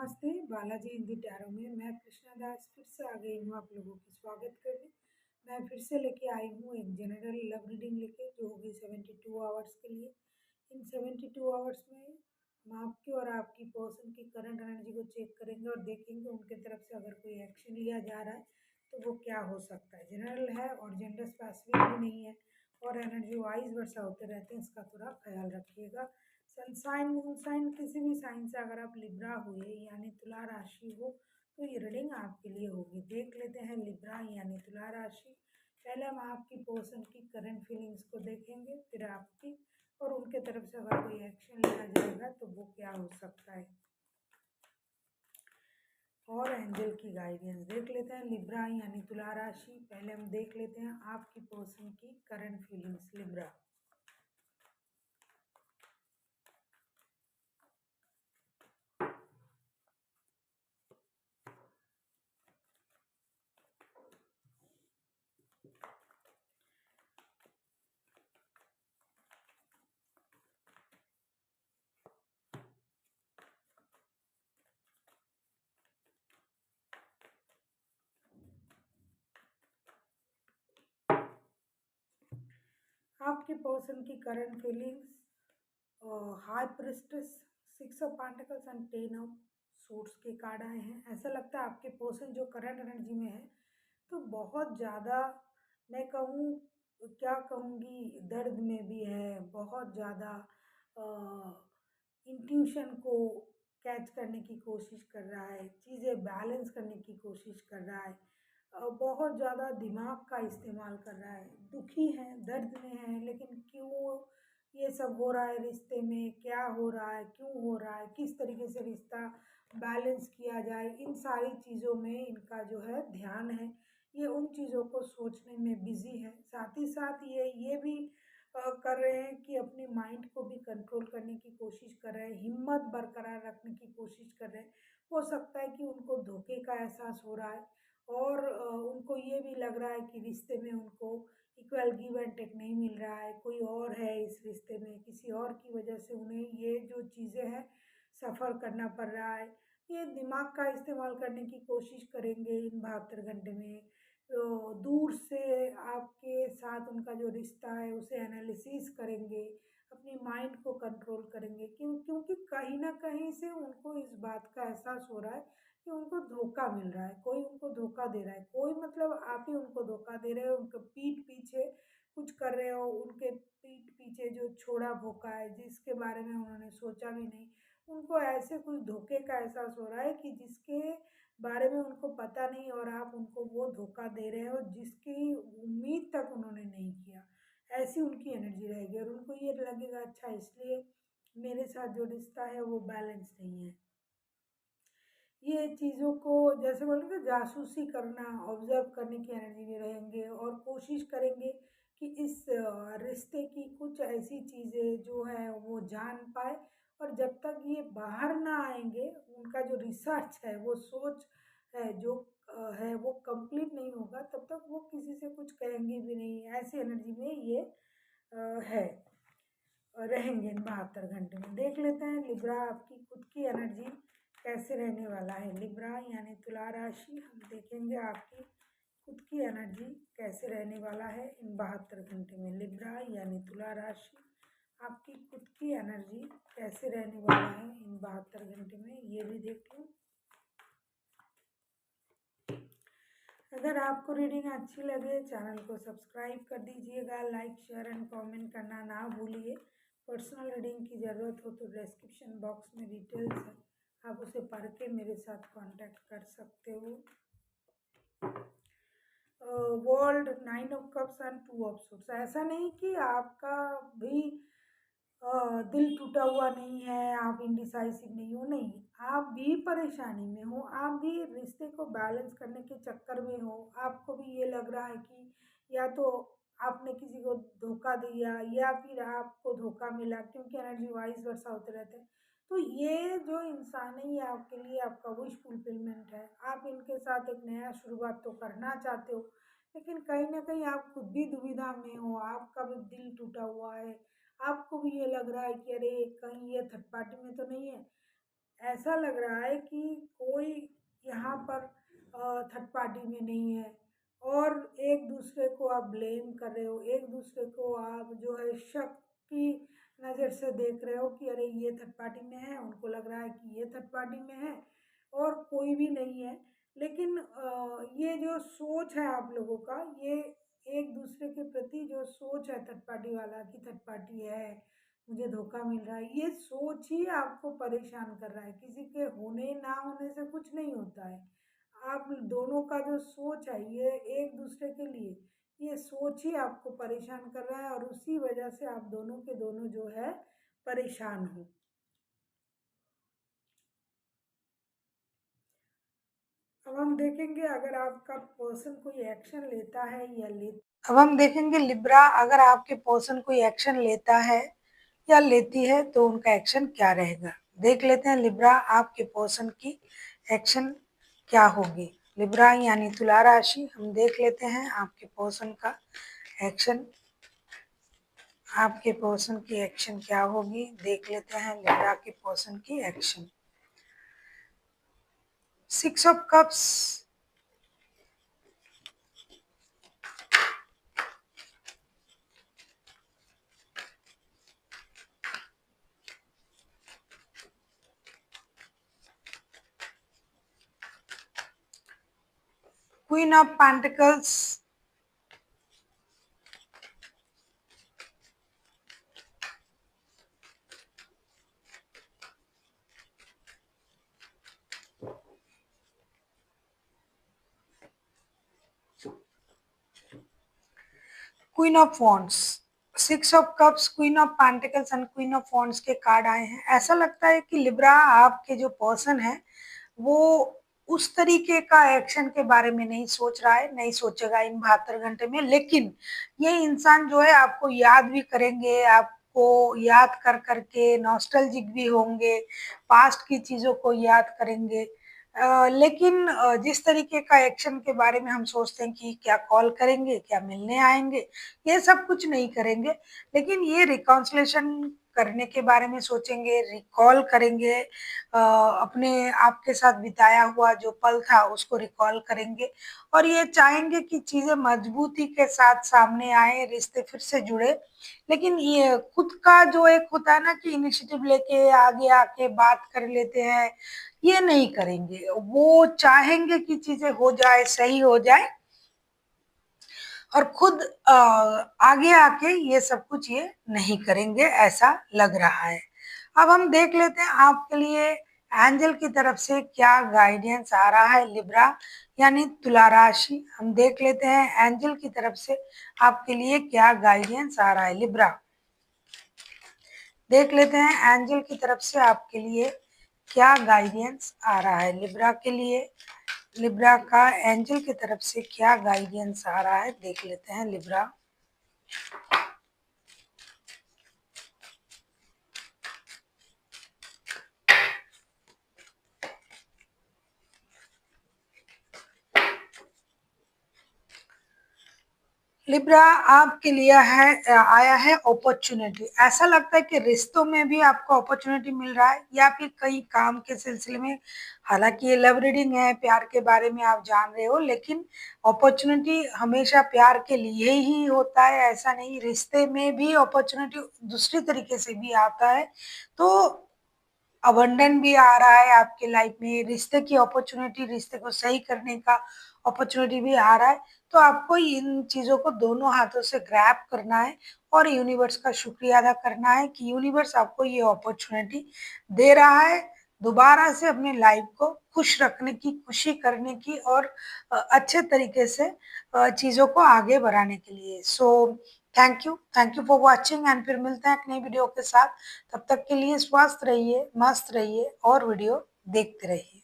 नमस्ते, बालाजी हिंदी टैरो में मैं कृष्णा दास फिर से आ गई हूँ आप लोगों की स्वागत करने। मैं फिर से लेके आई हूँ एक जनरल लव रीडिंग लेके जो होगी 72 आवर्स के लिए। इन 72 आवर्स में हम आपकी और आपकी पर्सन की करंट एनर्जी को चेक करेंगे और देखेंगे उनके तरफ से अगर कोई एक्शन लिया जा रहा है तो वो क्या हो सकता है। जनरल है और जेंडर स्पेसिफिक भी नहीं है और एनर्जी वाइज वर्षा होते रहते हैं, इसका थोड़ा ख्याल रखिएगा। सनसाइन मून साइन किसी भी साइन से अगर आप लिब्रा हुए यानी तुला राशि हो तो ये रीडिंग आपके लिए होगी। देख लेते हैं लिब्रा यानी तुला राशि। पहले हम आपकी पर्सन की करंट फीलिंग्स को देखेंगे, फिर आपकी, और उनके तरफ से अगर कोई एक्शन लिया जाएगा तो वो क्या हो सकता है। और एंजल की गाइडेंस देख लेते हैं लिब्रा यानी तुला राशि। पहले हम देख लेते हैं आपकी पर्सन की करंट फीलिंग्स लिब्रा। आपके पर्सन की current feelings, high priestess, 6 of pentacles and 10 of suits के कार्ड आए हैं। ऐसा लगता है आपके पर्सन जो करंट एनर्जी में है तो बहुत ज़्यादा, मैं कहूँ, क्या कहूँगी, दर्द में भी है, बहुत ज़्यादा इंट्यूशन को कैच करने की कोशिश कर रहा है, चीज़ें बैलेंस करने की कोशिश कर रहा है, बहुत ज़्यादा दिमाग का इस्तेमाल कर रहा है, दुखी है, दर्द में है, लेकिन क्यों ये सब हो रहा है रिश्ते में, क्या हो रहा है, क्यों हो रहा है, किस तरीके से रिश्ता बैलेंस किया जाए, इन सारी चीज़ों में इनका जो है ध्यान है। ये उन चीज़ों को सोचने में बिजी है। साथ ही साथ ये भी कर रहे हैं कि अपने माइंड को भी कंट्रोल करने की कोशिश कर रहे हैं, हिम्मत बरकरार रखने की कोशिश कर रहे हैं। हो सकता है कि उनको धोखे का एहसास हो रहा है और उनको ये भी लग रहा है कि रिश्ते में उनको इक्वल गिव एंड टेक नहीं मिल रहा है, कोई और है इस रिश्ते में, किसी और की वजह से उन्हें ये जो चीज़ें हैं सफ़र करना पड़ रहा है। ये दिमाग का इस्तेमाल करने की कोशिश करेंगे इन 72 घंटे में। तो दूर से आपके साथ उनका जो रिश्ता है उसे एनालिसिस करेंगे, अपनी माइंड को कंट्रोल करेंगे, क्योंकि कहीं न कहीं से उनको इस बात का एहसास हो रहा है कि उनको धोखा मिल रहा है, कोई उनको धोखा दे रहा है। कोई मतलब आप ही उनको धोखा दे रहे हो, उनके पीठ पीछे कुछ कर रहे हो, उनके पीठ पीछे जो छोड़ा भोंका है, जिसके बारे में उन्होंने सोचा भी नहीं, उनको ऐसे कुछ धोखे का एहसास हो रहा है कि जिसके बारे में उनको पता नहीं और आप उनको वो धोखा दे रहे हो जिसकी उम्मीद तक उन्होंने नहीं किया। ऐसी उनकी एनर्जी रहेगी और उनको ये लगेगा अच्छा इसलिए मेरे साथ जो रिश्ता है वो बैलेंस नहीं है। ये चीज़ों को जैसे बोलेंगे जासूसी करना, ऑब्जर्व करने की एनर्जी में रहेंगे और कोशिश करेंगे कि इस रिश्ते की कुछ ऐसी चीज़ें जो है वो जान पाए, और जब तक ये बाहर ना आएंगे उनका जो रिसर्च है, वो सोच है जो है वो कंप्लीट नहीं होगा तब तक वो किसी से कुछ कहेंगे भी नहीं। ऐसी एनर्जी में ये है, रहेंगे इन 72 घंटे में। देख लेते हैं लिब्रा आपकी खुद की एनर्जी कैसे रहने वाला है। लिब्रा यानी तुला राशि, हम देखेंगे आपकी खुद की एनर्जी कैसे रहने वाला है इन 72 घंटे में। लिब्रा यानी तुला राशि, आपकी खुद की एनर्जी कैसे रहने वाला है इन 72 घंटे में, ये भी देख लूँ। अगर आपको रीडिंग अच्छी लगे चैनल को सब्सक्राइब कर दीजिएगा, लाइक शेयर एंड कमेंट करना ना भूलिए। पर्सनल रीडिंग की ज़रूरत हो तो डिस्क्रिप्शन बॉक्स में डिटेल्स है, आप उसे पढ़ के मेरे साथ कांटेक्ट कर सकते हो। World 9 of cups and 2 of suits, ऐसा नहीं कि आपका भी दिल टूटा हुआ नहीं है, आप इंडिसाइसिव नहीं हो, नहीं, आप भी परेशानी में हो, आप भी रिश्ते को बैलेंस करने के चक्कर में हो। आपको भी ये लग रहा है कि या तो आपने किसी को धोखा दिया या फिर आपको धोखा मिला, क्योंकि एनर्जी वाइज वर्षा होते रहते हैं। तो ये जो इंसान है ये आपके लिए आपका विश फुलफिलमेंट है। आप इनके साथ एक नया शुरुआत तो करना चाहते हो, लेकिन कहीं ना कहीं आप खुद भी दुविधा में हो, आपका भी दिल टूटा हुआ है, आपको भी ये लग रहा है कि अरे कहीं ये थर्ड पार्टी में तो नहीं है। ऐसा लग रहा है कि कोई यहाँ पर थर्ड पार्टी में नहीं है और एक दूसरे को आप ब्लेम कर रहे हो, एक दूसरे को आप जो है शक की नज़र से देख रहे हो कि अरे ये थर्ड पार्टी में है, उनको लग रहा है कि ये थर्ड पार्टी में है और कोई भी नहीं है। लेकिन ये जो सोच है आप लोगों का, ये एक दूसरे के प्रति जो सोच है थर्ड पार्टी वाला कि थर्ड पार्टी है, मुझे धोखा मिल रहा है, ये सोच ही आपको परेशान कर रहा है। किसी के होने ना होने से कुछ नहीं होता है। आप दोनों का जो सोच है ये एक दूसरे के लिए, ये सोच ही आपको परेशान कर रहा है और उसी वजह से आप दोनों के दोनों जो है परेशान हो। अब हम देखेंगे अगर आपका पर्सन कोई एक्शन लेता है या ले अब हम देखेंगे लिब्रा, अगर आपके पर्सन कोई एक्शन लेता है या लेती है तो उनका एक्शन क्या रहेगा। देख लेते हैं लिब्रा, आपके पर्सन की एक्शन क्या होगी। लिब्रा यानी तुला राशि, हम देख लेते हैं आपके पर्सन का एक्शन, आपके पर्सन की एक्शन क्या होगी। देख लेते हैं लिब्रा के पर्सन की action. 6 of cups, queen of pentacles, queen of wands, 6 of cups, queen of pentacles and queen of wands के कार्ड आए हैं। ऐसा लगता है कि लिब्रा, आपके जो पर्सन है वो उस तरीके का एक्शन के बारे में नहीं सोच रहा है, नहीं सोचेगा इन 72 घंटे में। लेकिन ये इंसान जो है आपको याद भी करेंगे, आपको याद कर करके नॉस्टैल्जिक भी होंगे, पास्ट की चीजों को याद करेंगे। लेकिन जिस तरीके का एक्शन के बारे में हम सोचते हैं कि क्या कॉल करेंगे, क्या मिलने आएंगे, ये सब कुछ नहीं करेंगे। लेकिन ये रिकॉन्सिलेशन करने के बारे में सोचेंगे, रिकॉल करेंगे, अपने आपके साथ बिताया हुआ जो पल था उसको रिकॉल करेंगे और ये चाहेंगे कि चीजें मजबूती के साथ सामने आए, रिश्ते फिर से जुड़े। लेकिन ये खुद का जो एक होता है ना कि इनिशिएटिव लेके आगे आके बात कर लेते हैं, ये नहीं करेंगे। वो चाहेंगे कि चीजें हो जाए, सही हो जाए और खुद आगे आके ये सब कुछ ये नहीं करेंगे, ऐसा लग रहा है। अब हम देख लेते हैं आपके लिए एंजल की तरफ से क्या गाइडेंस आ रहा है लिब्रा यानी तुला राशि। हम देख लेते हैं एंजल की तरफ से आपके लिए क्या गाइडेंस आ रहा है लिब्रा। देख लेते हैं एंजल की तरफ से आपके लिए क्या गाइडेंस आ रहा है लिब्रा के लिए। लिब्रा का एंजल की तरफ से क्या गाइडेंस आ रहा है, देख लेते हैं लिब्रा। लिब्रा, आपके लिए है आया है अपॉर्चुनिटी। ऐसा लगता है कि रिश्तों में भी आपको अपॉर्चुनिटी मिल रहा है या फिर कहीं काम के सिलसिले में। हालांकि ये लव रीडिंग है, प्यार के बारे में आप जान रहे हो, लेकिन अपॉर्चुनिटी हमेशा प्यार के लिए ही होता है, ऐसा नहीं। रिश्ते में भी अपॉर्चुनिटी दूसरी तरीके से भी आता है। तो अबंडन भी आ रहा है आपके लाइफ में, रिश्ते की अपॉर्चुनिटी, रिश्ते को सही करने का अपॉर्चुनिटी भी आ रहा है। तो आपको इन चीजों को दोनों हाथों से ग्रैब करना है और यूनिवर्स का शुक्रिया अदा करना है कि यूनिवर्स आपको ये अपॉर्चुनिटी दे रहा है दोबारा से अपने लाइफ को खुश रखने की, खुशी करने की और अच्छे तरीके से चीजों को आगे बढ़ाने के लिए। So thank you for watching and फिर मिलते हैं एक नई वीडियो के साथ। तब तक के लिए स्वस्थ रहिए, मस्त रहिए और वीडियो देखते रहिए।